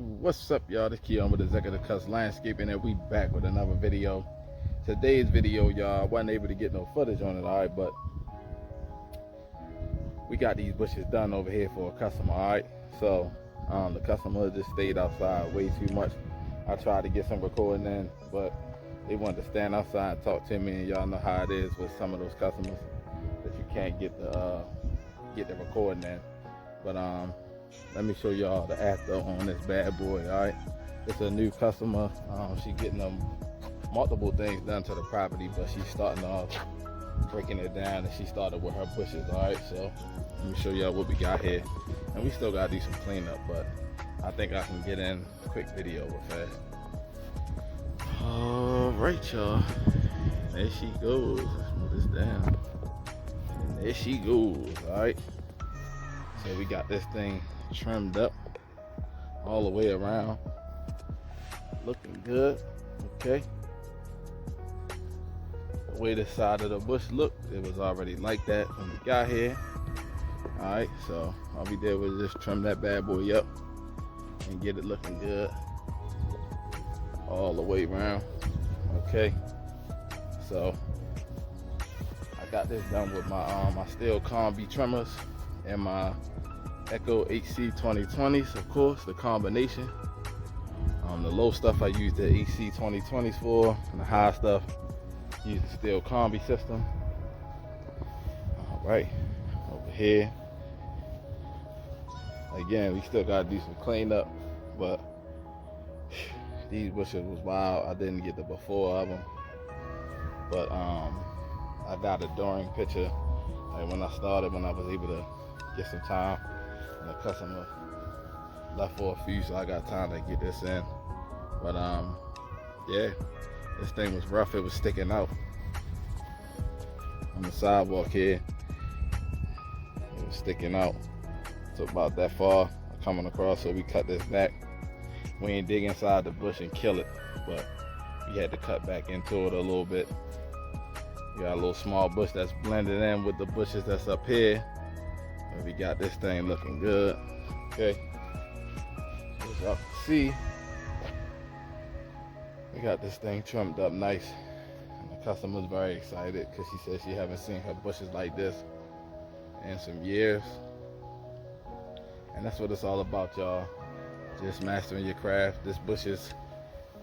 What's up, y'all? This Keon with Executive Cuts Landscaping, and we back with another video. Today's video, y'all, I wasn't able to get no footage on it, alright, but we got these bushes done over here for a customer, alright. So the customer just stayed outside way too much. I tried to get some recording in, but they wanted to stand outside and talk to me, and y'all know how it is with some of those customers that you can't get the recording in. But let me show y'all the after on this bad boy. All right, it's a new customer. She getting them multiple things done to the property, but she's starting off breaking it down, and she started with her bushes. All right, so let me show y'all what we got here, and we still gotta do some cleanup, but I think I can get in a quick video with that. All right, y'all, there she goes. Let's move this down, and there she goes. All right, so we got this thing trimmed up all the way around, looking good. Okay, the way the side of the bush looked, it was already like that when we got here. All right, so all we did was just trim that bad boy up and get it looking good all the way around. Okay, so I got this done with my my Stihl Combi trimmers and my Echo HC 2020s, of course, the combination. The low stuff I use the HC 2020s for, and the high stuff use the Stihl Combi system. All right, over here again, we still gotta do some cleanup, but these bushes was wild. I didn't get the before of them, but I got a during picture, like when I started, when I was able to get some time. And the customer left for a few, so I got time to get this in. But yeah, this thing was rough. It was sticking out on the sidewalk here. It was sticking out. So about that far coming across, so we cut this back. We ain't dig inside the bush and kill it, but we had to cut back into it a little bit. We got a little small bush that's blended in with the bushes that's up here. And we got this thing looking good. Okay, as y'all can see, we got this thing trimmed up nice, and the customer's very excited because she says she haven't seen her bushes like this in some years. And that's what it's all about, y'all, just mastering your craft. This bush is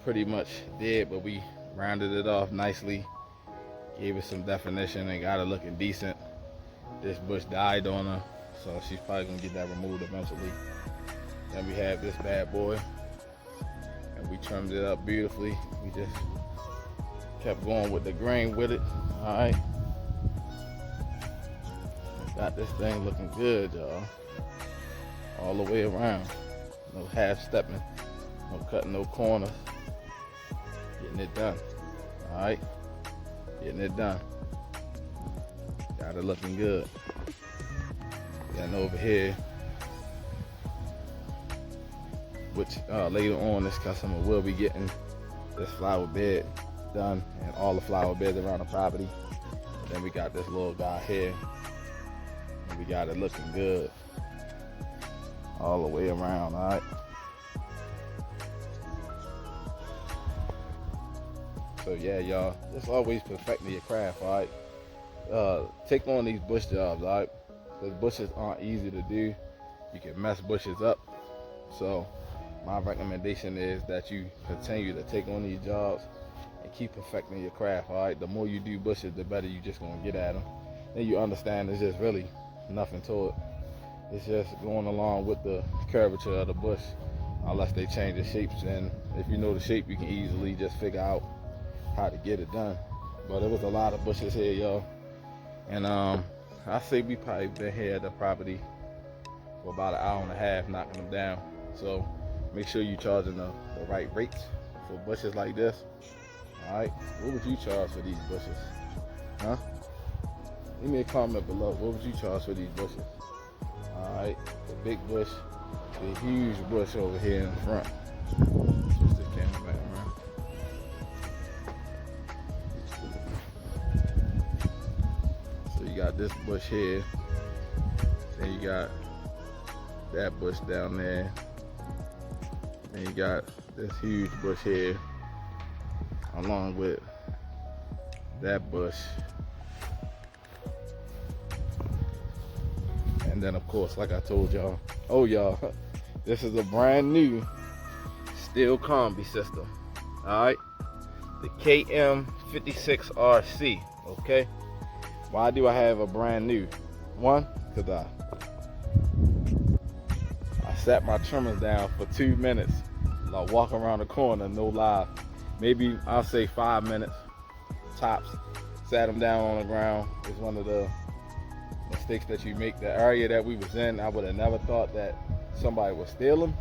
pretty much dead, but we rounded it off nicely, gave it some definition, and got it looking decent. This bush died on her, so she's probably gonna get that removed eventually. Then we have this bad boy, and we trimmed it up beautifully. We just kept going with the grain with it. All right, got this thing looking good, y'all, all the way around. No half stepping, no cutting no corners. Getting it done. All right, getting it done. Got it looking good. Then over here, which later on this customer will be getting this flower bed done and all the flower beds around the property. And then we got this little guy here, and we got it looking good all the way around. All right, so yeah, y'all, just always perfecting your craft. All right, take on these bush jobs. All right, because bushes aren't easy to do. You can mess bushes up. So my recommendation is that you continue to take on these jobs and keep perfecting your craft. All right, the more you do bushes, the better you just gonna get at them. Then you understand there's just really nothing to it. It's just going along with the curvature of the bush, unless they change the shapes. And if you know the shape, you can easily just figure out how to get it done. But there was a lot of bushes here, y'all, and I say we probably been here at the property for about an hour and a half knocking them down. So make sure you're charging the right rates for bushes like this. All right, what would you charge for these bushes? Huh? Leave me a comment below. What would you charge for these bushes? All right, the big bush, the huge bush over here in front. Switch this camera back around. So you got this bush here, then you got that bush down there, And you got this huge bush here, along with that bush. And then of course, like I told y'all, oh y'all, this is a brand new Stihl combi system. Alright, the KM56RC. Okay, why do I have a brand new one? Because I sat my trimmers down for 2 minutes, like walking around the corner, no lie, maybe I'll say 5 minutes tops. Sat them down on the ground. It's one of the mistakes that you make. The area that we was in, I would have never thought that somebody would steal them.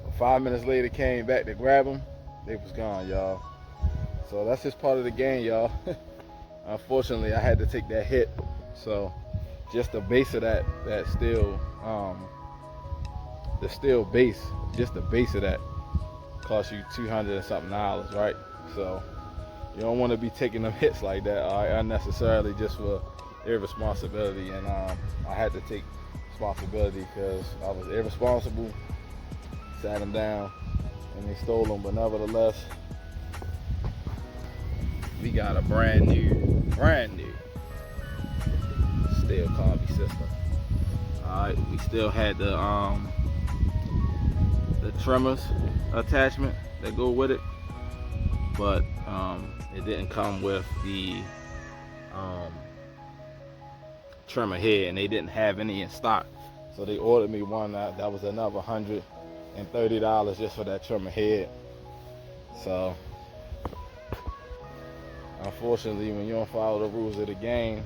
But 5 minutes later, came back to grab them. They was gone, y'all. So that's just part of the game, y'all. Unfortunately, I had to take that hit. So just the base of that Stihl, the Stihl base, just the base of that cost you $200 and something, right? So you don't want to be taking them hits like that, all right, unnecessarily, just for irresponsibility. And I had to take responsibility because I was irresponsible, sat them down, and they stole them. But nevertheless, we got a brand new Stihl combi system. All right, we still had the trimmers attachment that go with it, but it didn't come with the trimmer head, and they didn't have any in stock. So they ordered me one that was another $130 just for that trimmer head. So unfortunately, when you don't follow the rules of the game,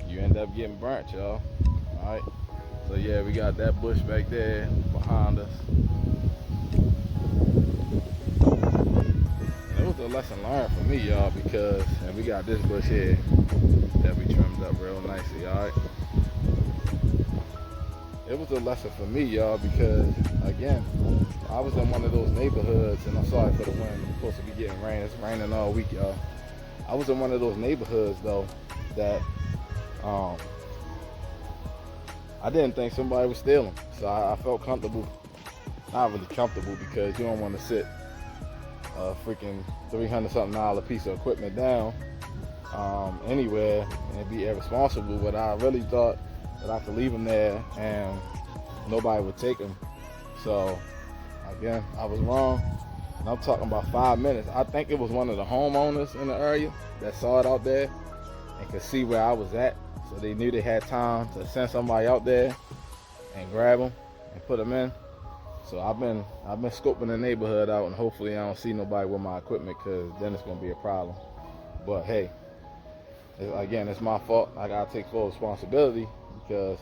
you end up getting burnt, y'all. All right. So yeah, we got that bush back there behind us. And it was a lesson learned for me, y'all, because, and we got this bush here that we trimmed up real nicely, all right. It was a lesson for me, y'all, because again, I was in one of those neighborhoods, and I'm sorry for the wind. It's supposed to be getting rain. It's raining all week, y'all. I was in one of those neighborhoods though that I didn't think somebody was stealing, so I felt comfortable. Not really comfortable, because you don't want to sit a freaking $300-something piece of equipment down anywhere and be irresponsible. But I really thought that I could leave them there and nobody would take them. So again, I was wrong. And I'm talking about 5 minutes. I think it was one of the homeowners in the area that saw it out there and could see where I was at. So they knew they had time to send somebody out there and grab them and put them in. So I've been scoping the neighborhood out, and hopefully I don't see nobody with my equipment, because then it's gonna be a problem. But hey, again, it's my fault. I gotta take full responsibility, because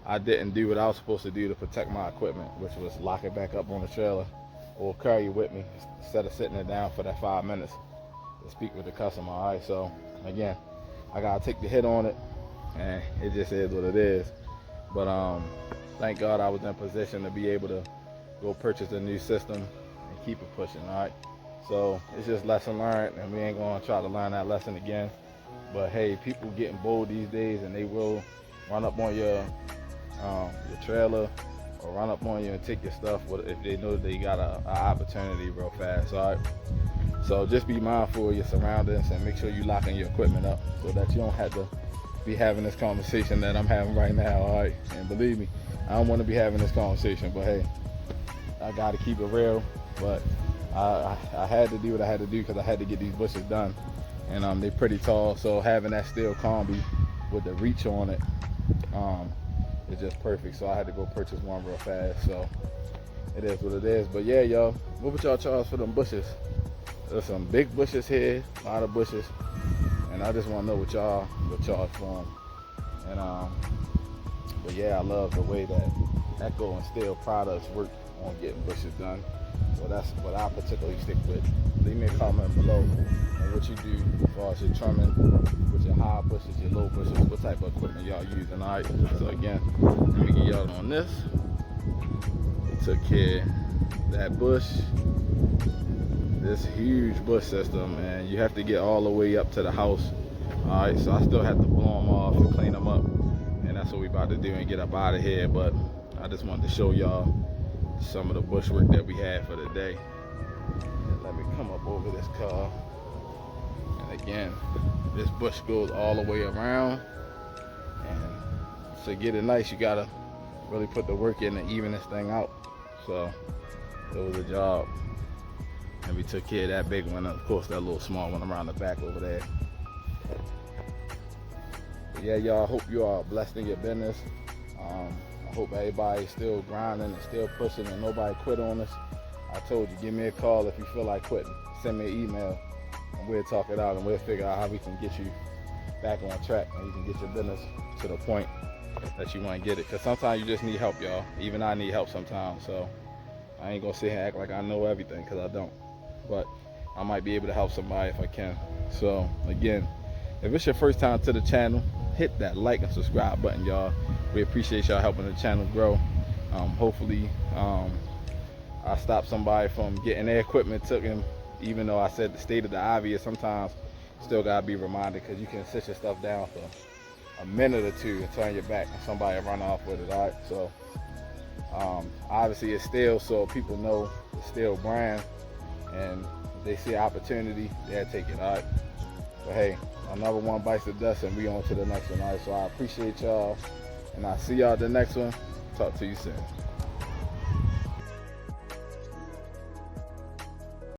I didn't do what I was supposed to do to protect my equipment, which was lock it back up on the trailer or carry it with me instead of sitting it down for that 5 minutes to speak with the customer. All right, so again, I gotta take the hit on it, and it just is what it is. But thank God I was in position to be able to go purchase a new system and keep it pushing. All right, so it's just lesson learned, and we ain't gonna try to learn that lesson again. But hey, people getting bold these days, and they will run up on your trailer or run up on you and take your stuff if they know they got an opportunity real fast. All right, so just be mindful of your surroundings and make sure you locking your equipment up so that you don't have to be having this conversation that I'm having right now. All right, and believe me, I don't want to be having this conversation, but hey, I got to keep it real. But I had to do what I had to do, because I had to get these bushes done, and they're pretty tall. So having that Stihl combi with the reach on it is just perfect. So I had to go purchase one real fast. So it is what it is. But yeah, y'all, what would y'all charge for them bushes? There's some big bushes here, a lot of bushes, and I just want to know what y'all would charge for them. And but yeah, I love the way that Echo and Stihl products work on getting bushes done. So that's what I particularly stick with. Leave me a comment below on what you do as far as your trimming with your high bushes, your low bushes, what type of equipment y'all using. All right, so again, let me get y'all on this. We took care of that bush, this huge bush system, and you have to get all the way up to the house. All right, so I still have to blow them off and clean them up, and that's what we about to do and get up out of here. But I just wanted to show y'all some of the bush work that we had for the day. And let me come up over this car. And again, this bush goes all the way around, and to get it nice, you gotta really put the work in to even this thing out. So it was a job, and we took care of that big one, and of course that little small one around the back over there. But yeah, y'all, I hope you are blessed in your business. I hope everybody's still grinding and still pushing and nobody quit on us. I told you, give me a call if you feel like quitting. Send me an email and we'll talk it out and we'll figure out how we can get you back on track and you can get your business to the point that you want to get it. Because sometimes you just need help, y'all. Even I need help sometimes. So I ain't going to sit here and act like I know everything, because I don't. But I might be able to help somebody if I can. So again, if it's your first time to the channel, hit that like and subscribe button, y'all. We appreciate y'all helping the channel grow. Hopefully I stopped somebody from getting their equipment taken, even though I said the state of the obvious. Sometimes still gotta be reminded, because you can sit your stuff down for a minute or two and turn your back and somebody run off with it. All right, so obviously it's still, so people know it's still brand, and if they see opportunity, they'll take it. All right, but hey, another one bites the dust and we on to the next one. All right, so I appreciate y'all, and I'll see y'all at the next one. Talk to you soon.